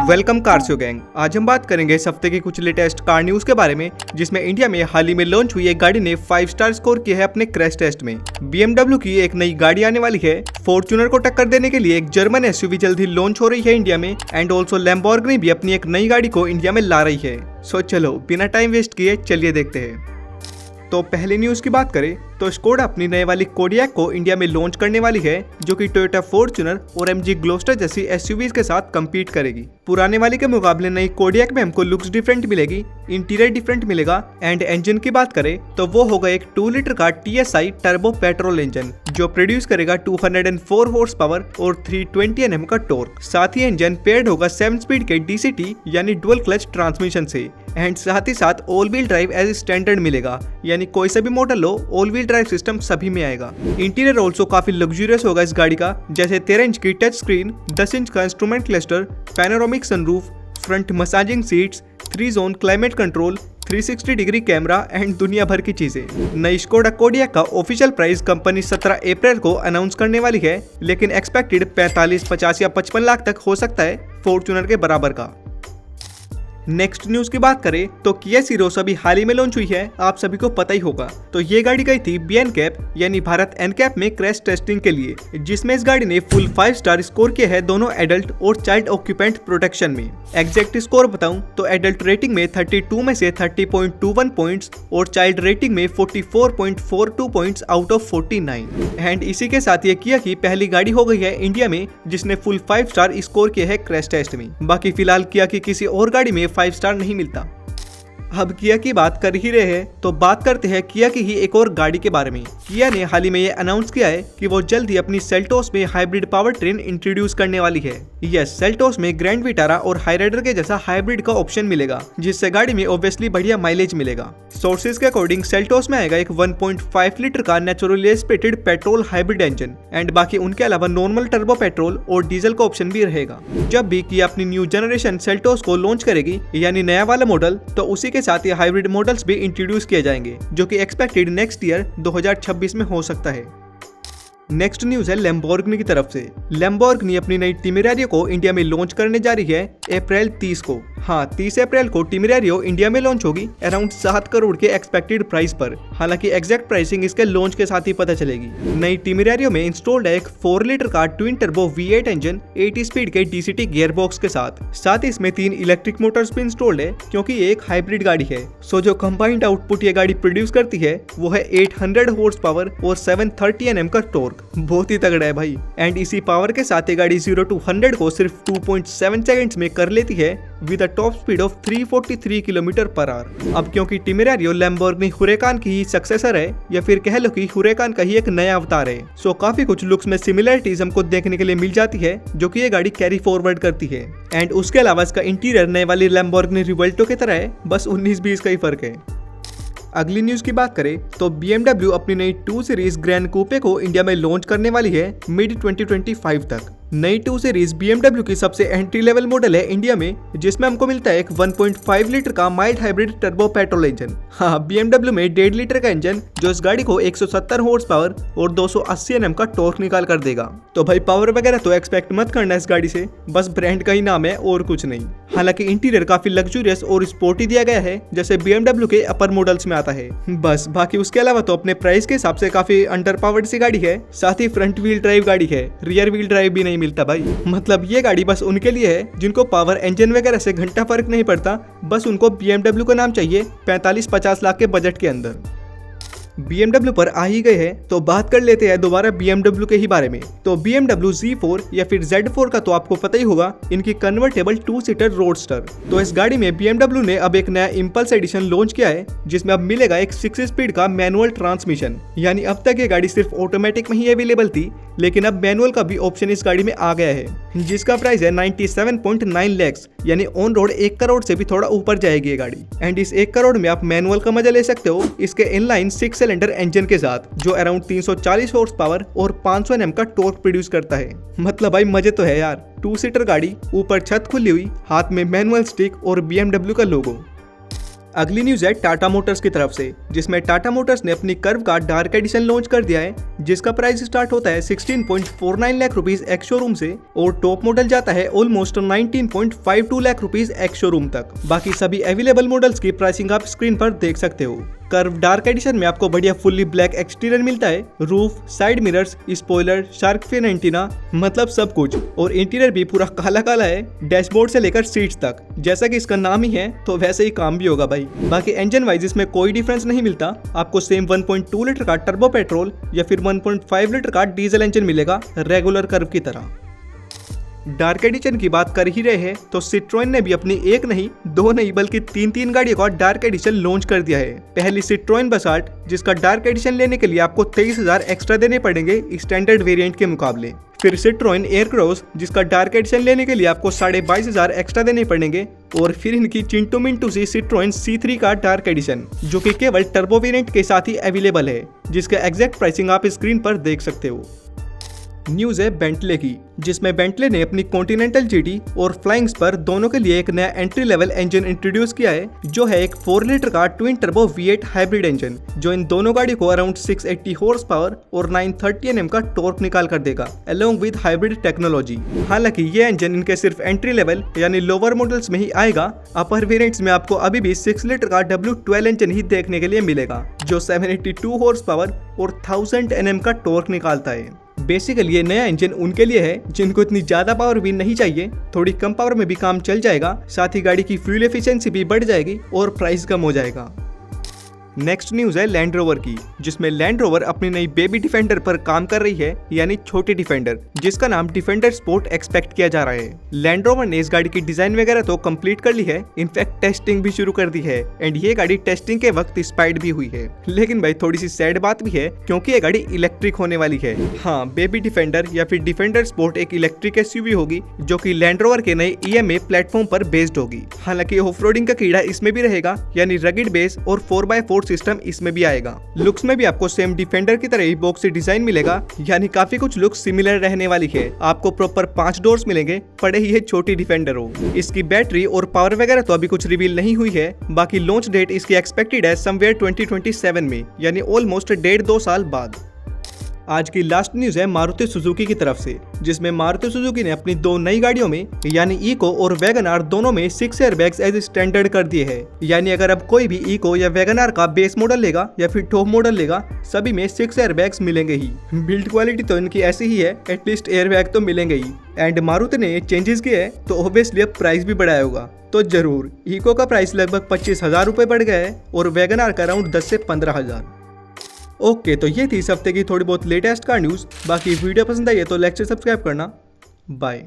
Welcome कार्सो gang. आज हम बात करेंगे इस हफ्ते के कुछ लेटेस्ट कार न्यूज के बारे में, जिसमें इंडिया में हाल ही में लॉन्च हुई एक गाड़ी ने 5 स्टार स्कोर किया है अपने क्रैश टेस्ट में। BMW की एक नई गाड़ी आने वाली है। फॉर्च्यूनर को टक्कर देने के लिए एक जर्मन SUV जल्द ही लॉन्च हो रही है इंडिया में। एंड ऑल्सो लैम्बोर्गिनी भी अपनी एक नई गाड़ी को इंडिया में ला रही है। सो चलो बिना टाइम वेस्ट किए चलिए देखते हैं। तो पहली न्यूज की बात करें तो स्कोडा अपनी नए वाली कोडियाक को इंडिया में लॉन्च करने वाली है, जो कि टोयोटा फॉर्च्यूनर और MG ग्लोस्टर जैसी SUVs के साथ कम्पीट करेगी। पुराने वाली के मुकाबले नई कोडियाक में हमको लुक्स डिफरेंट मिलेगी, इंटीरियर डिफरेंट मिलेगा। एंड इंजन की बात करें तो वो होगा एक 2 लीटर का TSI टर्बो पेट्रोल इंजन, जो प्रोड्यूस करेगा 204 हॉर्स पावर और 320 Nm का टॉर्क। साथ ही इंजन पेयर्ड होगा 7 स्पीड के DCT यानी डुअल क्लच ट्रांसमिशन से। एंड साथ ही साथ all wheel drive as standard मिलेगा, यानी कोई सा भी मॉडल लो ऑल व्हील ड्राइव सिस्टम सभी में आएगा। इंटीरियर ऑल्सो काफी लग्जूरियस होगा इस गाड़ी का, जैसे 13 इंच की टच स्क्रीन, 10 इंच का instrument cluster, panoramic sunroof, front massaging seats, 3 zone climate control, 360 degree camera and दुनिया भर की चीजें। नई स्कोडा कोडियाक का ऑफिशियल प्राइस कंपनी 17 अप्रैल को अनाउंस करने वाली है, लेकिन एक्सपेक्टेड 45, 50 या 55 लाख तक हो सकता है फॉर्च्यूनर के बराबर का। नेक्स्ट न्यूज की बात करें तो किया सीरोस अभी हाल ही में लॉन्च हुई है, आप सभी को पता ही होगा। तो ये गाड़ी गई थी BNCAP यानी भारत NCAP में क्रैश टेस्टिंग के लिए, जिसमें इस गाड़ी ने फुल 5 स्टार स्कोर किया है दोनों एडल्ट और चाइल्ड ऑक्यूपेंट प्रोटेक्शन में। एग्जैक्ट स्कोर बताऊं तो एडल्ट रेटिंग में 32 में से 30.21 पॉइंट्स और चाइल्ड रेटिंग में 44.42 पॉइंट्स आउट ऑफ 49। एंड इसी के साथ ये किया की पहली गाड़ी हो गई है इंडिया में जिसने फुल 5 स्टार स्कोर किया है क्रैश टेस्ट में। बाकी फिलहाल किया की किसी और गाड़ी में 5 स्टार नहीं मिलता। अब किया की बात कर ही रहे हैं तो बात करते हैं किया की ही एक और गाड़ी के बारे में। किया ने हाल ही में ये अनाउंस किया है कि वो जल्द ही अपनी सेल्टोस में हाइब्रिड पावर ट्रेन इंट्रोड्यूस करने वाली है। यस, सेल्टोस में ग्रैंड विटारा और हाईराइडर के जैसा हाइब्रिड का ऑप्शन मिलेगा, जिससे गाड़ी में ऑब्वियसली बढ़िया माइलेज मिलेगा। सोर्सेज के अकॉर्डिंग सेल्टोस में आएगा एक 1.5 लीटर का naturally aspirated petrol hybrid engine. And बाकी उनके अलावा नॉर्मल टर्बो पेट्रोल और डीजल का ऑप्शन भी रहेगा। जब भी किया अपनी न्यू जनरेशन सेल्टोस को लॉन्च करेगी यानी नया वाला मॉडल, तो उसी के साथ ये हाइब्रिड मॉडल्स भी इंट्रोड्यूस किए जाएंगे, जो कि एक्सपेक्टेड नेक्स्ट ईयर 2026 में हो सकता है। नेक्स्ट न्यूज है लैम्बोर्गिनी की तरफ से। लैम्बोर्गिनी अपनी नई टेमेरारियो को इंडिया में लॉन्च करने जा रही है अप्रैल 30 को। हाँ, 30 अप्रैल को टेमेरारियो इंडिया में लॉन्च होगी अराउंड 7 करोड़ के एक्सपेक्टेड प्राइस पर। हालांकि एग्जैक्ट प्राइसिंग इसके लॉन्च के साथ ही पता चलेगी। नई टेमेरारियो में इंस्टॉल्ड है एक 4 लीटर का twin turbo V8 engine 80 speed के DCT गियर बॉक्स के साथ ही इसमें 3 इलेक्ट्रिक मोटर्स भी इंस्टॉल्ड है, क्योंकि ये एक हाइब्रिड गाड़ी है। सो जो कंबाइंड आउटपुट ये गाड़ी प्रोड्यूस करती है वो है 800 हॉर्स पावर और 730 Nm का टॉर्क। बहुत ही तगड़ा है भाई। एंड इसी पावर के साथ ये गाड़ी 0 to 100 को सिर्फ 2.7 सेकंड्स में कर लेती है with a top speed of 343 kilometre per hour. अब क्योंकि टेमेरारियो लैम्बोर्गिनी हुरेकान की ही सक्सेसर है, या फिर कह लो कि हुरेकान का ही एक नया अवतार है, सो काफी कुछ लुक्स में सिमिलरिटीज हमको देखने के लिए मिल जाती है, जो कि ये गाड़ी कैरी फॉरवर्ड करती है। एंड उसके अलावा इसका इंटीरियर नए वाली लैम्बोर्गिनी रिवोल्टो की तरह है, बस 19-20 का ही फर्क है। अगली न्यूज की बात करें तो BMW अपनी नई 2 सीरीज ग्रैंड कूपे को इंडिया में लॉन्च करने वाली है मिड 2025 तक। नई 2 सीरीज BMW की सबसे एंट्री लेवल मॉडल है इंडिया में, जिसमें हमको मिलता है एक 1.5 लीटर का mild hybrid turbo petrol engine. हाँ, BMW में 1.5 लीटर का इंजन जो इस गाड़ी को 170 हॉर्स पावर और 280 Nm का टॉर्क निकाल कर देगा। तो भाई पावर वगैरह तो एक्सपेक्ट मत करना इस गाड़ी से, बस ब्रांड का ही नाम है और कुछ नहीं। हालांकि इंटीरियर काफी लग्जूरियस और स्पोर्टी दिया गया है, जैसे BMW के अपर मॉडल्स में आता है। बस बाकी उसके अलावा तो अपने प्राइस के हिसाब से काफी अंडर पावर्ड सी गाड़ी है। साथ ही फ्रंट व्हील ड्राइव गाड़ी है, रियर व्हील ड्राइव भी नहीं मिलता भाई। मतलब ये गाड़ी बस उनके लिए है जिनको पावर इंजन वगैरह से घंटा फर्क नहीं पड़ता, बस उनको BMW का नाम चाहिए 45-50 लाख के बजट के अंदर। BMW पर आ ही गए हैं तो बात कर लेते हैं दोबारा BMW के ही बारे में। तो BMW Z4 या फिर Z4 का तो आपको पता ही होगा, इनकी कन्वर्टेबल 2 सीटर रोडस्टर। तो इस गाड़ी में BMW ने अब एक नया इम्पल्स एडिशन लॉन्च किया है, जिसमें अब मिलेगा एक 6 स्पीड का मैनुअल ट्रांसमिशन। यानी अब तक ये गाड़ी सिर्फ ऑटोमेटिक में ही अवेलेबल थी, लेकिन अब मैनुअल का भी ऑप्शन इस गाड़ी में आ गया है, जिसका प्राइस है 97.9 लाख, यानी ऑन रोड 1 करोड़ से भी थोड़ा ऊपर जाएगी ये गाड़ी। एंड इस 1 करोड़ में आप मैनुअल का मजा ले सकते हो इसके इनलाइन 6 सिलेंडर इंजन के साथ, जो अराउंड 340 हॉर्स पावर और 500 Nm का टॉर्क प्रोड्यूस करता है। मतलब भाई मजे तो है यार। 2 सीटर गाड़ी, ऊपर छत खुली हुई, हाथ में मैनुअल स्टिक और BMW का लोगो। अगली न्यूज है टाटा मोटर्स की तरफ से, जिसमें टाटा मोटर्स ने अपनी कर्व का डार्क एडिशन लॉन्च कर दिया है, जिसका प्राइस स्टार्ट होता है 16.49 लाख रुपीस एक्स शोरूम से और टॉप मॉडल जाता है almost 19.52 lakh rupees ex showroom तक। बाकी सभी अवेलेबल मॉडल्स की प्राइसिंग आप स्क्रीन पर देख सकते हो। कर्व डार्क एडिशन में आपको बढ़िया फुल्ली ब्लैक एक्सटीरियर मिलता है, roof, side mirrors, spoiler, shark fin antenna, मतलब सब कुछ, और इंटीरियर भी पूरा काला काला है, डैशबोर्ड से लेकर सीट्स तक। जैसा कि इसका नाम ही है तो वैसे ही काम भी होगा भाई। बाकी इंजन वाइज इसमें कोई डिफरेंस नहीं मिलता, आपको सेम 1.2 लीटर का टर्बो पेट्रोल या फिर 1.5 लीटर का डीजल इंजन मिलेगा रेगुलर कर्व की तरह। डार्क एडिशन की बात कर ही रहे हैं तो सिट्रोएन ने भी अपनी एक नहीं, दो नहीं बल्कि तीन गाड़ियों का डार्क एडिशन लॉन्च कर दिया है। पहली सिट्रोएन बसाल्ट, जिसका डार्क एडिशन लेने के लिए आपको 23,000 एक्स्ट्रा देने पड़ेंगे स्टैंडर्ड वेरिएंट के मुकाबले। फिर सिट्रोएन एयरक्रॉस, जिसका डार्क एडिशन लेने के लिए आपको 22,500 एक्स्ट्रा देने पड़ेंगे। और फिर इनकी चिंटू मिंटू सी सिट्रोएन C3 का डार्क एडिशन, जो कि केवल टर्बो वेरिएंट के साथ ही अवेलेबल है, जिसका एग्जैक्ट प्राइसिंग आप स्क्रीन पर देख सकते हो। न्यूज है बेंटले की, जिसमें बेंटले ने अपनी कॉन्टिनेंटल जीटी और फ्लाइंग स्पर दोनों के लिए एक नया एंट्री लेवल इंजन इंट्रोड्यूस किया है, जो है एक 4 लीटर का twin turbo V8 hybrid engine, जो इन दोनों गाड़ी को अराउंड 680 हॉर्स पावर और 930 Nm का टॉर्क निकाल कर देगा अलोंग विद हाइब्रिड टेक्नोलॉजी। हालांकि ये इंजन इनके सिर्फ एंट्री लेवल यानी लोअर मॉडल्स में ही आएगा, अपर वेरिएंट्स में आपको अभी भी 6 लीटर का W12 इंजन ही देखने के लिए मिलेगा, जो 782 हॉर्स पावर और 1000 Nm का टॉर्क निकालता है। बेसिकली ये नया इंजन उनके लिए है जिनको इतनी ज्यादा पावर भी नहीं चाहिए, थोड़ी कम पावर में भी काम चल जाएगा, साथ ही गाड़ी की फ्यूल एफिशिएंसी भी बढ़ जाएगी और प्राइस कम हो जाएगा। नेक्स्ट न्यूज है लैंड रोवर की, जिसमें लैंड रोवर अपनी नई बेबी डिफेंडर पर काम कर रही है, यानी छोटी डिफेंडर, जिसका नाम डिफेंडर स्पोर्ट एक्सपेक्ट किया जा रहा है। लैंड रोवर ने इस गाड़ी की डिजाइन वगैरह तो कंप्लीट कर ली है, इनफैक्ट टेस्टिंग भी शुरू कर दी है एंड ये गाड़ी टेस्टिंग के वक्त एक्सपायर्ड भी हुई है। लेकिन भाई थोड़ी सी सैड बात भी है, क्योंकि ये गाड़ी इलेक्ट्रिक होने वाली है। हाँ, बेबी डिफेंडर या फिर डिफेंडर स्पोर्ट एक इलेक्ट्रिक SUV होगी, जो की लैंड रोवर के नए EMA प्लेटफॉर्म पर बेस्ड होगी। हालांकि ऑफ रोडिंग का कीड़ा इसमें भी रहेगा, यानी रगिड बेस और 4x4 सिस्टम इसमें भी आएगा। लुक्स में भी आपको सेम डिफेंडर की तरह ही बॉक्सी डिजाइन मिलेगा, यानी काफी कुछ लुक सिमिलर रहने वाली है। आपको प्रॉपर 5 डोर्स मिलेंगे, पड़े ही है छोटी डिफेंडर हो। इसकी बैटरी और पावर वगैरह तो अभी कुछ रिवील नहीं हुई है। बाकी लॉन्च डेट इसकी एक्सपेक्टेड है समवेयर 2027 में, यानी ऑलमोस्ट 1.5-2 साल बाद। आज की लास्ट न्यूज है मारुति सुजुकी की तरफ से, जिसमें मारुति सुजुकी ने अपनी 2 नई गाड़ियों में यानी इको और वैगनआर दोनों में 6 एयरबैग्स एज स्टैंडर्ड कर दिए हैं। यानी अगर अब कोई भी इको या वैगनआर का बेस मॉडल लेगा या फिर टॉप मॉडल लेगा, सभी में 6 एयरबैग्स मिलेंगे ही। बिल्ड क्वालिटी तो इनकी ऐसी ही है, एटलीस्ट एयरबैग तो मिलेंगे ही। एंड मारुति ने चेंजेस किए हैं तो ऑब्वियसली अब प्राइस भी बढ़ाया होगा, तो जरूर। इको का प्राइस लगभग 25,000 रुपए बढ़ गया है और वैगनआर का अराउंड 10 से 15,000। ओके, तो ये थी इस हफ्ते की थोड़ी बहुत लेटेस्ट कार न्यूज़। बाकी वीडियो पसंद आई है तो लाइक से सब्सक्राइब करना। बाय।